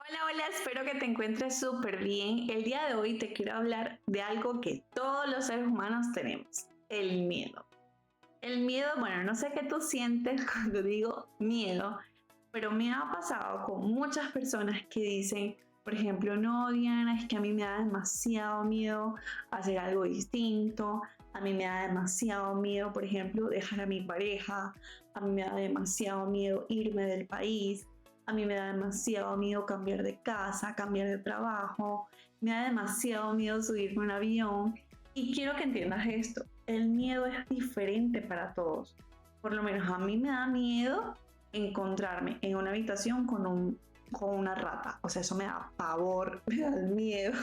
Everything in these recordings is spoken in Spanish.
Hola, hola, espero que te encuentres súper bien. El día de hoy te quiero hablar de algo que todos los seres humanos tenemos, el miedo. El miedo, bueno, no sé qué tú sientes cuando digo miedo, pero me ha pasado con muchas personas que dicen, por ejemplo, no, Diana, es que a mí me da demasiado miedo hacer algo distinto, a mí me da demasiado miedo, por ejemplo, dejar a mi pareja, a mí me da demasiado miedo irme del país, a mí me da demasiado miedo cambiar de casa, cambiar de trabajo, me da demasiado miedo subirme a un avión. Y quiero que entiendas esto, el miedo es diferente para todos. Por lo menos a mí me da miedo encontrarme en una habitación con una rata. O sea, eso me da pavor, me da miedo,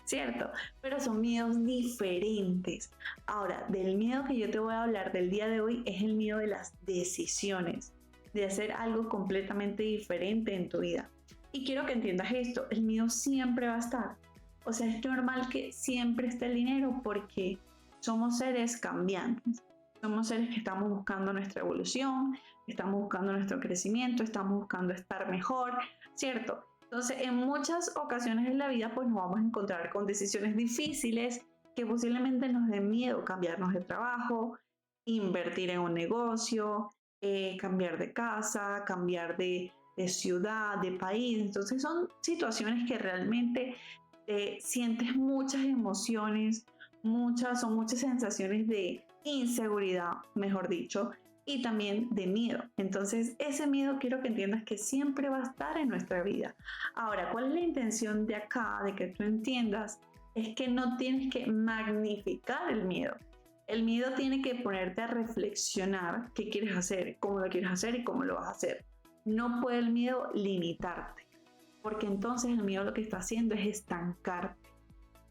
¿cierto? Pero son miedos diferentes. Ahora, del miedo que yo te voy a hablar del día de hoy es el miedo de las decisiones, de hacer algo completamente diferente en tu vida. Y quiero que entiendas esto, el miedo siempre va a estar. O sea, es normal que siempre esté el dinero porque somos seres cambiantes. Somos seres que estamos buscando nuestra evolución, estamos buscando nuestro crecimiento, estamos buscando estar mejor, ¿cierto? Entonces, en muchas ocasiones en la vida, pues nos vamos a encontrar con decisiones difíciles que posiblemente nos den miedo cambiarnos de trabajo, invertir en un negocio, cambiar de casa, cambiar de ciudad, de país. Entonces, son situaciones que realmente sientes muchas emociones, son muchas sensaciones de inseguridad, mejor dicho, y también de miedo. Entonces, ese miedo quiero que entiendas que siempre va a estar en nuestra vida. Ahora, ¿cuál es la intención de acá, de que tú entiendas? Es que no tienes que magnificar el miedo. El miedo tiene que ponerte a reflexionar qué quieres hacer, cómo lo quieres hacer y cómo lo vas a hacer. No puede el miedo limitarte, porque entonces el miedo lo que está haciendo es estancarte.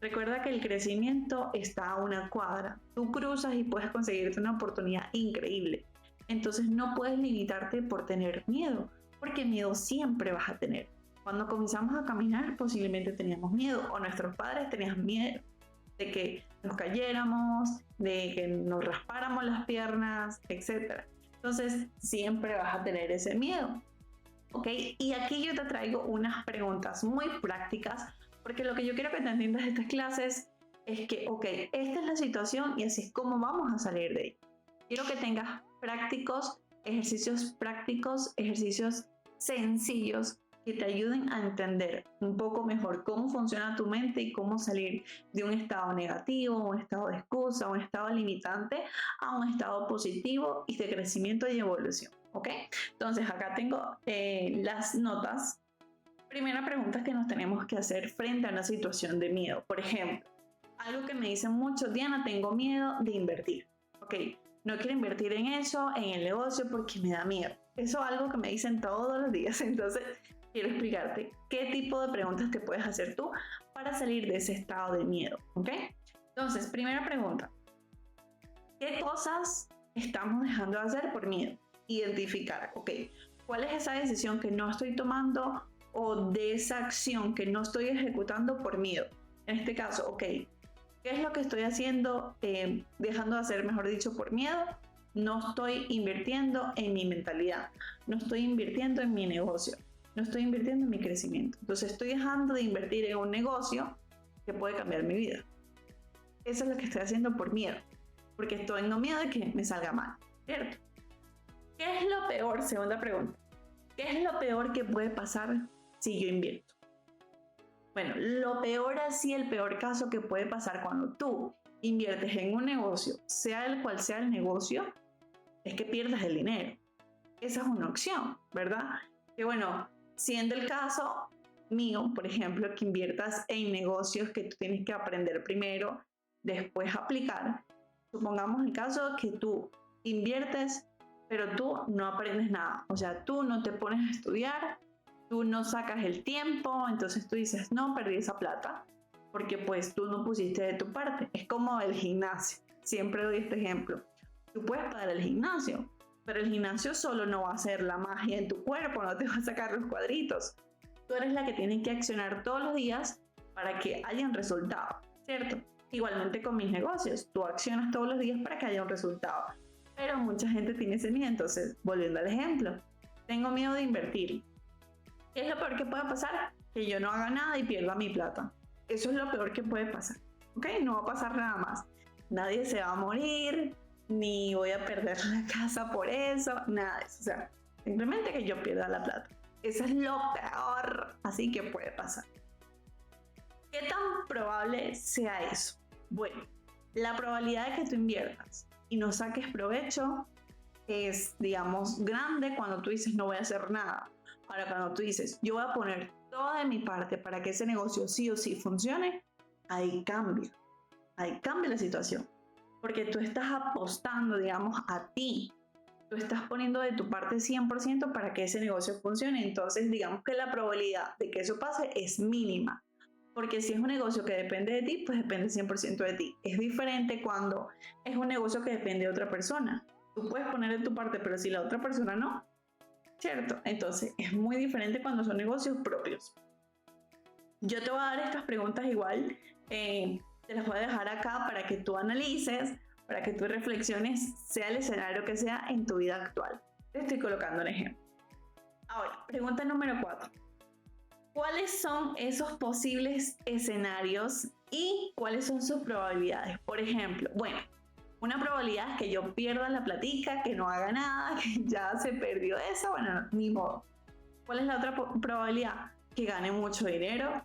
Recuerda que el crecimiento está a una cuadra. Tú cruzas y puedes conseguirte una oportunidad increíble. Entonces no puedes limitarte por tener miedo, porque miedo siempre vas a tener. Cuando comenzamos a caminar posiblemente teníamos miedo o nuestros padres tenían miedo de que nos cayéramos, de que nos raspáramos las piernas, etc. Entonces siempre vas a tener ese miedo. ¿Ok? Y aquí yo te traigo unas preguntas muy prácticas, porque lo que yo quiero que te entiendas de estas clases es que, ok, esta es la situación y así es como vamos a salir de ahí. Quiero que tengas prácticos, ejercicios sencillos que te ayuden a entender un poco mejor cómo funciona tu mente y cómo salir de un estado negativo, un estado de excusa, un estado limitante a un estado positivo y de crecimiento y evolución. ¿Ok? Entonces acá tengo las notas. Primera pregunta que nos tenemos que hacer frente a una situación de miedo. Por ejemplo, algo que me dicen mucho, Diana, tengo miedo de invertir. Ok, no quiero invertir en eso, en el negocio, porque me da miedo. Eso es algo que me dicen todos los días. Entonces, quiero explicarte qué tipo de preguntas te puedes hacer tú para salir de ese estado de miedo. ¿Ok? Entonces, primera pregunta. ¿Qué cosas estamos dejando de hacer por miedo? Identificar, ok, ¿cuál es esa decisión que no estoy tomando o de esa acción que no estoy ejecutando por miedo? En este caso, ok, ¿qué es lo que estoy haciendo, dejando de hacer, mejor dicho, por miedo? No estoy invirtiendo en mi mentalidad, no estoy invirtiendo en mi negocio, no estoy invirtiendo en mi crecimiento. Entonces estoy dejando de invertir en un negocio que puede cambiar mi vida. Eso es lo que estoy haciendo por miedo, porque estoy en miedo de que me salga mal, ¿cierto? ¿Qué es lo peor? Segunda pregunta. ¿Qué es lo peor que puede pasar si yo invierto? Bueno, lo peor así, el peor caso que puede pasar cuando tú inviertes en un negocio, sea el cual sea el negocio, es que pierdas el dinero. Esa es una opción, ¿verdad? Que bueno, siendo el caso mío, por ejemplo, que inviertas en negocios que tú tienes que aprender primero, después aplicar. Supongamos el caso que tú inviertes, pero tú no aprendes nada. O sea, tú no te pones a estudiar, tú no sacas el tiempo, entonces tú dices, no, perdí esa plata, porque pues tú no pusiste de tu parte. Es como el gimnasio. Siempre doy este ejemplo. Tú puedes pagar el gimnasio, pero el gimnasio solo no va a hacer la magia en tu cuerpo, no te va a sacar los cuadritos. Tú eres la que tiene que accionar todos los días para que haya un resultado, ¿cierto? Igualmente con mis negocios, tú accionas todos los días para que haya un resultado. Pero mucha gente tiene ese miedo, entonces, volviendo al ejemplo, tengo miedo de invertir. ¿Qué es lo peor que puede pasar? que yo no haga nada y pierda mi plata. Eso es lo peor que puede pasar. ¿Ok? No va a pasar nada más. Nadie se va a morir, ni voy a perder la casa por eso, nada de eso. O sea, simplemente que yo pierda la plata. Eso es lo peor así que puede pasar. ¿Qué tan probable sea eso? Bueno, la probabilidad de que tú inviertas y no saques provecho es, digamos, grande cuando tú dices no voy a hacer nada. Ahora, cuando tú dices yo voy a poner toda de mi parte para que ese negocio sí o sí funcione, ahí cambia la situación. Porque tú estás apostando, digamos, a ti. Tú estás poniendo de tu parte 100% para que ese negocio funcione. Entonces, digamos que la probabilidad de que eso pase es mínima. Porque si es un negocio que depende de ti, pues depende 100% de ti. Es diferente cuando es un negocio que depende de otra persona. Tú puedes poner de tu parte, pero si la otra persona no, ¿cierto? Entonces, es muy diferente cuando son negocios propios. Yo te voy a dar estas preguntas igual, te las voy a dejar acá para que tú analices, para que tú reflexiones, sea el escenario que sea en tu vida actual. Te estoy colocando un ejemplo. Ahora, pregunta número 4. ¿Cuáles son esos posibles escenarios y cuáles son sus probabilidades? Por ejemplo, bueno, una probabilidad es que yo pierda la platica, que no haga nada, que ya se perdió eso, bueno, ni modo. ¿Cuál es la otra probabilidad? Que gane mucho dinero,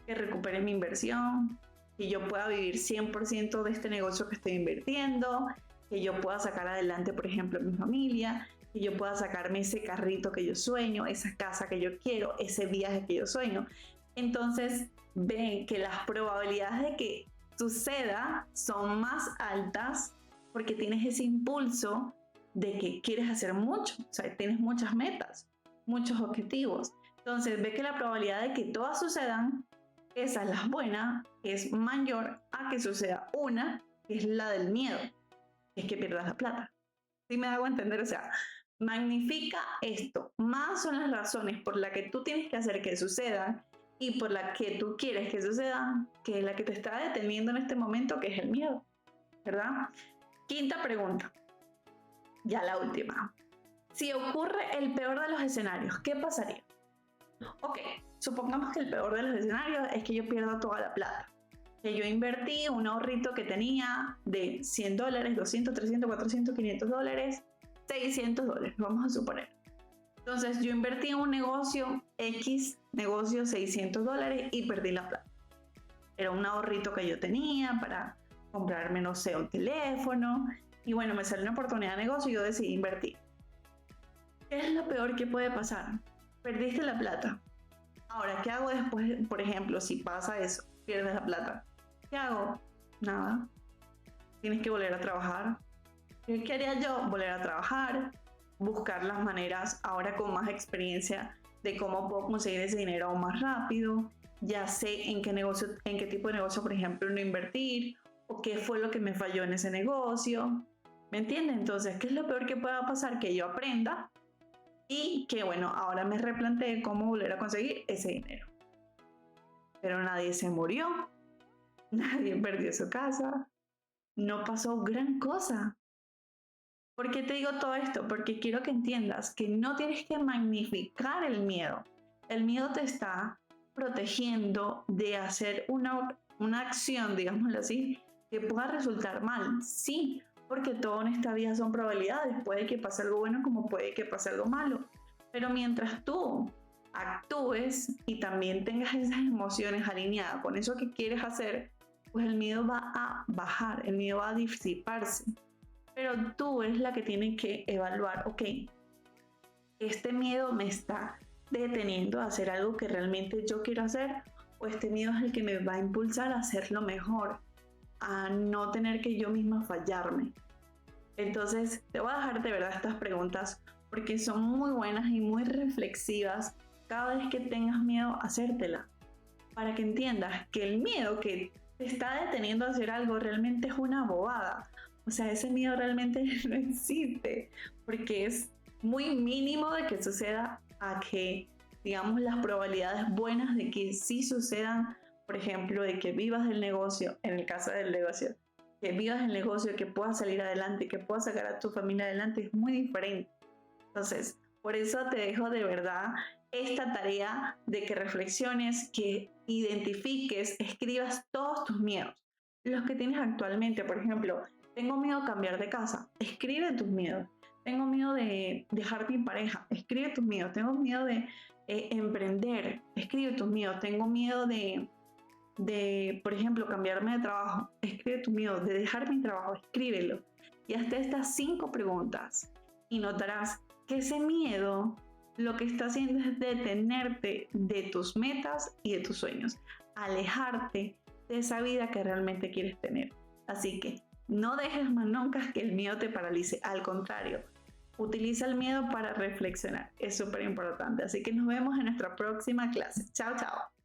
que recupere mi inversión, que yo pueda vivir 100% de este negocio que estoy invirtiendo, que yo pueda sacar adelante, por ejemplo, mi familia, que yo pueda sacarme ese carrito que yo sueño, esa casa que yo quiero, ese viaje que yo sueño. Entonces, ven que las probabilidades de que suceda son más altas porque tienes ese impulso de que quieres hacer mucho, o sea, tienes muchas metas, muchos objetivos. Entonces, ve que la probabilidad de que todas sucedan, esa es la buena, es mayor a que suceda una, que es la del miedo, que es que pierdas la plata. ¿Sí me hago entender? O sea, magnifica esto. Más son las razones por las que tú tienes que hacer que sucedan y por las que tú quieres que sucedan, que es la que te está deteniendo en este momento, que es el miedo, ¿verdad? Quinta pregunta, ya la última. Si ocurre el peor de los escenarios, ¿qué pasaría? Ok, supongamos que el peor de los escenarios es que yo pierda toda la plata. Que yo invertí un ahorrito que tenía de $100, 200, 300, 400, 500 dólares, 600 dólares, vamos a suponer. Entonces yo invertí en un negocio X, negocio 600 dólares y perdí la plata. Era un ahorrito que yo tenía para comprarme, no sé, un teléfono. Y bueno, me salió una oportunidad de negocio y yo decidí invertir. ¿Qué es lo peor que puede pasar? Perdiste la plata. Ahora, ¿qué hago después? Por ejemplo, si pasa eso, pierdes la plata. ¿Qué hago? Nada. Tienes que volver a trabajar. ¿Qué haría yo? Volver a trabajar, buscar las maneras ahora con más experiencia de cómo puedo conseguir ese dinero aún más rápido. Ya sé en qué negocio, en qué tipo de negocio, por ejemplo, no invertir o qué fue lo que me falló en ese negocio. ¿Me entiendes? Entonces, ¿qué es lo peor que pueda pasar? Que yo aprenda y que, bueno, ahora me replanteé cómo volver a conseguir ese dinero. Pero nadie se murió, nadie perdió su casa, no pasó gran cosa. ¿Por qué te digo todo esto? Porque quiero que entiendas que no tienes que magnificar el miedo. El miedo te está protegiendo de hacer una acción, digámoslo así, que pueda resultar mal. Sí, porque todo en esta vida son probabilidades. Puede que pase algo bueno como puede que pase algo malo. Pero mientras tú actúes y también tengas esas emociones alineadas con eso que quieres hacer, pues el miedo va a bajar, el miedo va a disiparse. Pero tú es la que tienes que evaluar, ok, este miedo me está deteniendo a hacer algo que realmente yo quiero hacer, o este miedo es el que me va a impulsar a hacerlo mejor, a no tener que yo misma fallarme. Entonces te voy a dejar de verdad estas preguntas porque son muy buenas y muy reflexivas cada vez que tengas miedo a hacértela, para que entiendas que el miedo que te está deteniendo a hacer algo realmente es una bobada. O sea, ese miedo realmente no existe, porque es muy mínimo de que suceda a que, digamos, las probabilidades buenas de que sí sucedan, por ejemplo, de que vivas del negocio, en el caso del negocio, que vivas el negocio, que puedas salir adelante, que puedas sacar a tu familia adelante, es muy diferente. Entonces, por eso te dejo de verdad esta tarea de que reflexiones, que identifiques, escribas todos tus miedos, los que tienes actualmente. Por ejemplo, tengo miedo a cambiar de casa, escribe tus miedos. Tengo miedo de dejar mi pareja, escribe tus miedos. Tengo miedo de emprender, escribe tus miedos. Tengo miedo por ejemplo, cambiarme de trabajo, escribe tu miedo. De dejar mi trabajo, escríbelo. Y hazte estas 5 preguntas y notarás que ese miedo lo que está haciendo es detenerte de tus metas y de tus sueños, alejarte de esa vida que realmente quieres tener. Así que no dejes más nunca que el miedo te paralice, al contrario, utiliza el miedo para reflexionar, es súper importante. Así que nos vemos en nuestra próxima clase. Chao, chao.